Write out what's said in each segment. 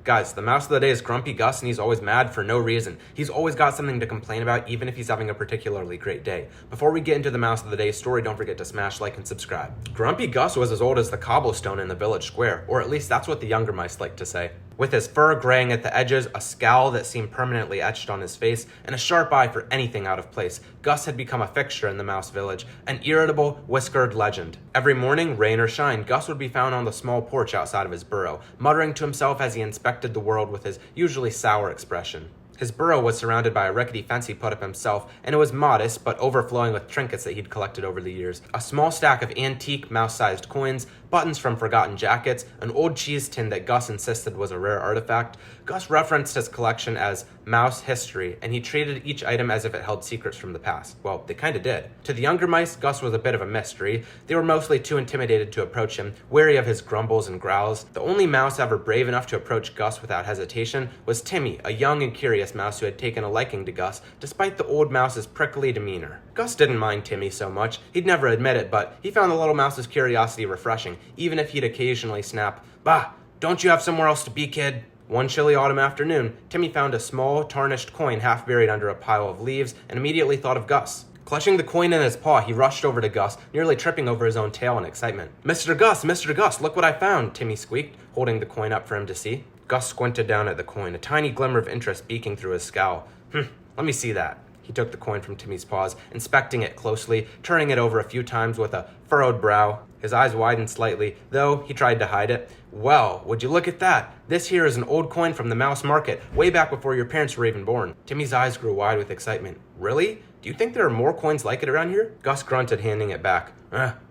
Guys, the mouse of the day is Grumpy Gus, and he's always mad for no reason. He's always got something to complain about, even if he's having a particularly great day. Before we get into the mouse of the day story, don't forget to smash like and subscribe. Grumpy Gus was as old as the cobblestone in the village square, or at least that's what the younger mice like to say. With his fur graying at the edges, a scowl that seemed permanently etched on his face, and a sharp eye for anything out of place, Gus had become a fixture in the mouse village, an irritable, whiskered legend. Every morning, rain or shine, Gus would be found on the small porch outside of his burrow, muttering to himself as he inspected the world with his usually sour expression. His burrow was surrounded by a rickety fence he put up himself, and it was modest, but overflowing with trinkets that he'd collected over the years. A small stack of antique, mouse-sized coins, buttons from forgotten jackets, an old cheese tin that Gus insisted was a rare artifact. Gus referenced his collection as mouse history, and he treated each item as if it held secrets from the past. Well, they kinda did. To the younger mice, Gus was a bit of a mystery. They were mostly too intimidated to approach him, wary of his grumbles and growls. The only mouse ever brave enough to approach Gus without hesitation was Timmy, a young and curious mouse who had taken a liking to Gus, despite the old mouse's prickly demeanor. Gus didn't mind Timmy so much. He'd never admit it, but he found the little mouse's curiosity refreshing, even if he'd occasionally snap, "Bah, don't you have somewhere else to be, kid?" One chilly autumn afternoon, Timmy found a small, tarnished coin half buried under a pile of leaves and immediately thought of Gus. Clutching the coin in his paw, he rushed over to Gus, nearly tripping over his own tail in excitement. Mr. Gus, look what I found," Timmy squeaked, holding the coin up for him to see. Gus squinted down at the coin, a tiny glimmer of interest beaking through his scowl. Let me see that." He took the coin from Timmy's paws, inspecting it closely, turning it over a few times with a furrowed brow. His eyes widened slightly, though he tried to hide it. "Well, would you look at that? This here is an old coin from the mouse market, way back before your parents were even born." Timmy's eyes grew wide with excitement. "Really? Do you think there are more coins like it around here?" Gus grunted, handing it back.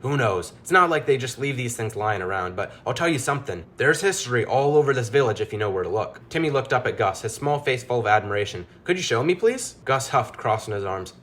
Who knows? It's not like they just leave these things lying around, but I'll tell you something. There's history all over this village if you know where to look." Timmy looked up at Gus, his small face full of admiration. "Could you show me, please?" Gus huffed, crossing his arms.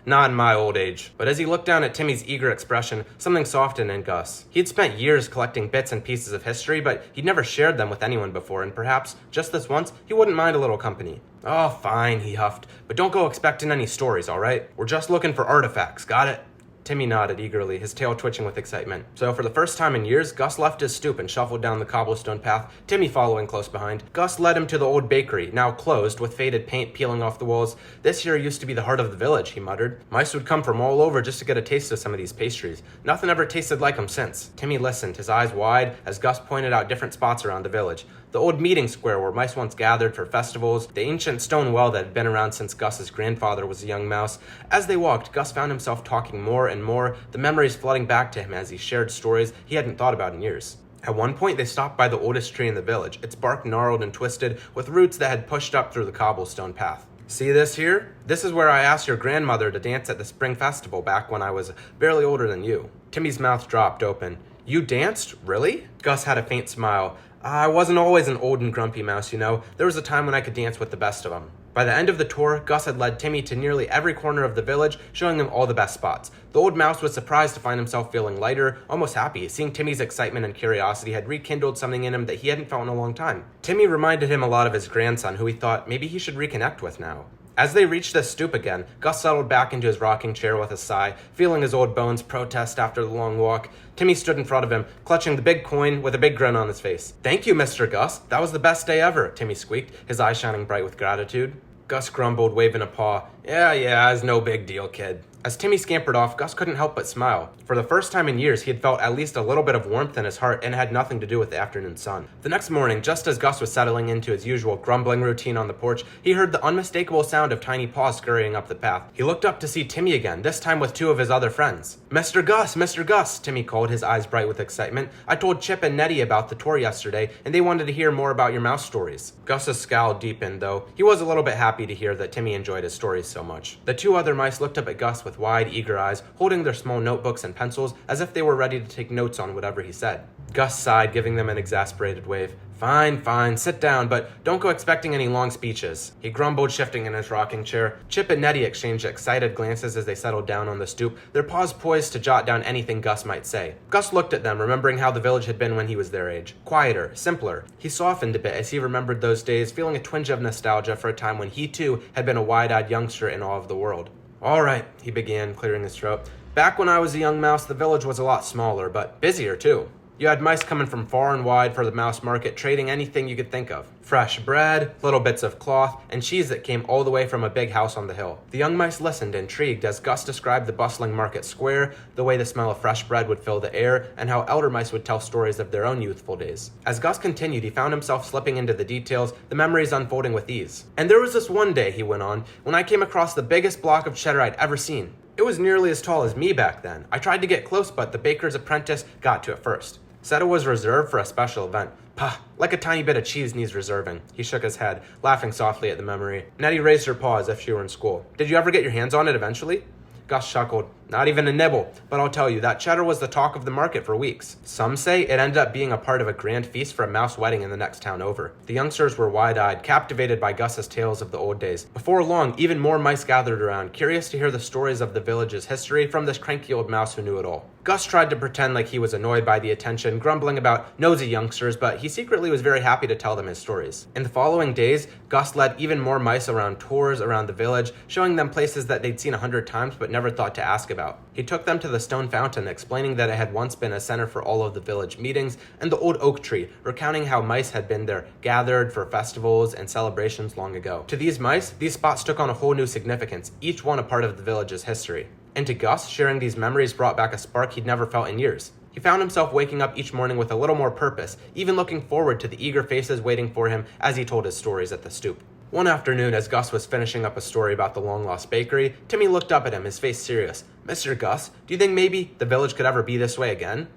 Not in my old age." But as he looked down at Timmy's eager expression, something softened in Gus. He'd spent years collecting bits and pieces of history, but he'd never shared them with anyone before, and perhaps, just this once, he wouldn't mind a little company. "Oh, fine," he huffed, "but don't go expecting any stories, all right? We're just looking for artifacts, got it?" Timmy nodded eagerly, his tail twitching with excitement. So for the first time in years, Gus left his stoop and shuffled down the cobblestone path, Timmy following close behind. Gus led him to the old bakery, now closed, with faded paint peeling off the walls. "This here used to be the heart of the village," he muttered. "Mice would come from all over just to get a taste of some of these pastries. Nothing ever tasted like them since." Timmy listened, his eyes wide, as Gus pointed out different spots around the village. The old meeting square where mice once gathered for festivals, the ancient stone well that had been around since Gus's grandfather was a young mouse. As they walked, Gus found himself talking more and more, the memories flooding back to him as he shared stories he hadn't thought about in years. At one point, they stopped by the oldest tree in the village, its bark gnarled and twisted, with roots that had pushed up through the cobblestone path. "See this here? This is where I asked your grandmother to dance at the spring festival back when I was barely older than you." Timmy's mouth dropped open. "You danced? Really?" Gus had a faint smile. "I wasn't always an old and grumpy mouse, you know. There was a time when I could dance with the best of them." By the end of the tour, Gus had led Timmy to nearly every corner of the village, showing him all the best spots. The old mouse was surprised to find himself feeling lighter, almost happy. Seeing Timmy's excitement and curiosity had rekindled something in him that he hadn't felt in a long time. Timmy reminded him a lot of his grandson, who he thought maybe he should reconnect with now. As they reached the stoop again, Gus settled back into his rocking chair with a sigh, feeling his old bones protest after the long walk. Timmy stood in front of him, clutching the big coin with a big grin on his face. "Thank you, Mr. Gus. That was the best day ever," Timmy squeaked, his eyes shining bright with gratitude. Gus grumbled, waving a paw. Yeah, it's no big deal, kid." As Timmy scampered off, Gus couldn't help but smile. For the first time in years, he had felt at least a little bit of warmth in his heart, and it had nothing to do with the afternoon sun. The next morning, just as Gus was settling into his usual grumbling routine on the porch, he heard the unmistakable sound of tiny paws scurrying up the path. He looked up to see Timmy again, this time with two of his other friends. Mr. Gus, Timmy called, his eyes bright with excitement. "I told Chip and Nettie about the tour yesterday, and they wanted to hear more about your mouse stories." Gus's scowl deepened, though. He was a little bit happy to hear that Timmy enjoyed his stories so much. The two other mice looked up at Gus with wide, eager eyes, holding their small notebooks and pencils as if they were ready to take notes on whatever he said. Gus sighed, giving them an exasperated wave. Fine, sit down, but don't go expecting any long speeches." He grumbled, shifting in his rocking chair. Chip and Nettie exchanged excited glances as they settled down on the stoop, their paws poised to jot down anything Gus might say. Gus looked at them, remembering how the village had been when he was their age. Quieter, simpler. He softened a bit as he remembered those days, feeling a twinge of nostalgia for a time when he too had been a wide-eyed youngster in awe of the world. "All right," he began, clearing his throat. "Back when I was a young mouse, the village was a lot smaller, but busier too." You had mice coming from far and wide for the mouse market, trading anything you could think of. Fresh bread, little bits of cloth, and cheese that came all the way from a big house on the hill. The young mice listened, intrigued, as Gus described the bustling market square, the way the smell of fresh bread would fill the air, and how elder mice would tell stories of their own youthful days. As Gus continued, he found himself slipping into the details, the memories unfolding with ease. "And there was this one day," he went on, "when I came across the biggest block of cheddar I'd ever seen. It was nearly as tall as me back then. I tried to get close, but the baker's apprentice got to it first. Said it was reserved for a special event. Pah, like a tiny bit of cheese needs reserving." He shook his head, laughing softly at the memory. Nettie raised her paw as if she were in school. "Did you ever get your hands on it eventually?" Gus chuckled. "Not even a nibble, but I'll tell you, that cheddar was the talk of the market for weeks. Some say it ended up being a part of a grand feast for a mouse wedding in the next town over." The youngsters were wide-eyed, captivated by Gus's tales of the old days. Before long, even more mice gathered around, curious to hear the stories of the village's history from this cranky old mouse who knew it all. Gus tried to pretend like he was annoyed by the attention, grumbling about nosy youngsters, but he secretly was very happy to tell them his stories. In the following days, Gus led even more mice around tours around the village, showing them places that they'd seen 100 times but never thought to ask about. He took them to the stone fountain, explaining that it had once been a center for all of the village meetings, and the old oak tree, recounting how mice had been there, gathered for festivals and celebrations long ago. To these mice, these spots took on a whole new significance, each one a part of the village's history. And to Gus, sharing these memories brought back a spark he'd never felt in years. He found himself waking up each morning with a little more purpose, even looking forward to the eager faces waiting for him as he told his stories at the stoop. One afternoon, as Gus was finishing up a story about the long-lost bakery, Timmy looked up at him, his face serious. "Mr. Gus, do you think maybe the village could ever be this way again?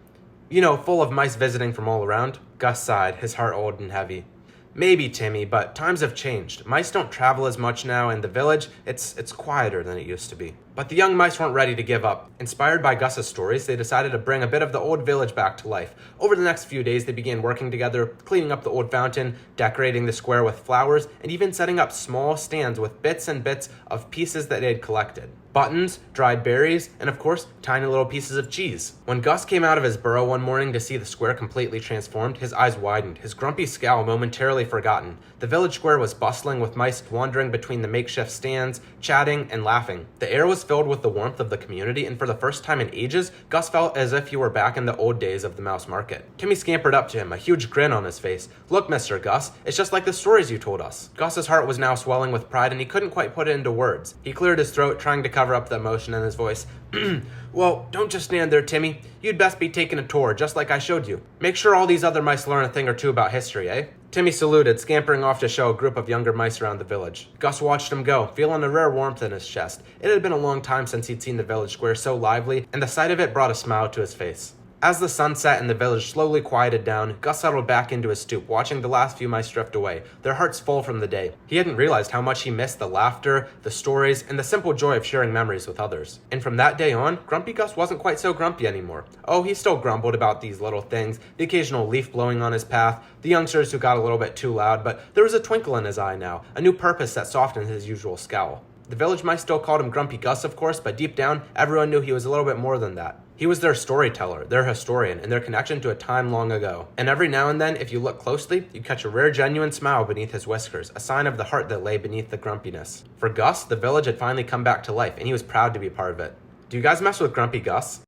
You know, full of mice visiting from all around?" Gus sighed, his heart old and heavy. "Maybe, Timmy, but times have changed. Mice don't travel as much now, and the village, it's quieter than it used to be." But the young mice weren't ready to give up. Inspired by Gus's stories, they decided to bring a bit of the old village back to life. Over the next few days, they began working together, cleaning up the old fountain, decorating the square with flowers, and even setting up small stands with bits and bits of pieces that they had collected. Buttons, dried berries, and of course, tiny little pieces of cheese. When Gus came out of his burrow one morning to see the square completely transformed, his eyes widened, his grumpy scowl momentarily forgotten. The village square was bustling with mice wandering between the makeshift stands, chatting and laughing. The air was filled with the warmth of the community, and for the first time in ages, Gus felt as if he were back in the old days of the mouse market. Timmy scampered up to him, a huge grin on his face. "Look, Mr. Gus, it's just like the stories you told us." Gus's heart was now swelling with pride, and he couldn't quite put it into words. He cleared his throat, trying to cover up the emotion in his voice. "Well, don't just stand there, Timmy. You'd best be taking a tour, just like I showed you. Make sure all these other mice learn a thing or two about history, eh?" Timmy saluted, scampering off to show a group of younger mice around the village. Gus watched him go, feeling a rare warmth in his chest. It had been a long time since he'd seen the village square so lively, and the sight of it brought a smile to his face. As the sun set and the village slowly quieted down, Gus settled back into his stoop, watching the last few mice drift away, their hearts full from the day. He hadn't realized how much he missed the laughter, the stories, and the simple joy of sharing memories with others. And from that day on, Grumpy Gus wasn't quite so grumpy anymore. Oh, he still grumbled about these little things, the occasional leaf blowing on his path, the youngsters who got a little bit too loud, but there was a twinkle in his eye now, a new purpose that softened his usual scowl. The village mice still called him Grumpy Gus, of course, but deep down, everyone knew he was a little bit more than that. He was their storyteller, their historian, and their connection to a time long ago. And every now and then, if you look closely, you catch a rare, genuine smile beneath his whiskers, a sign of the heart that lay beneath the grumpiness. For Gus, the village had finally come back to life, and he was proud to be part of it. Do you guys mess with Grumpy Gus?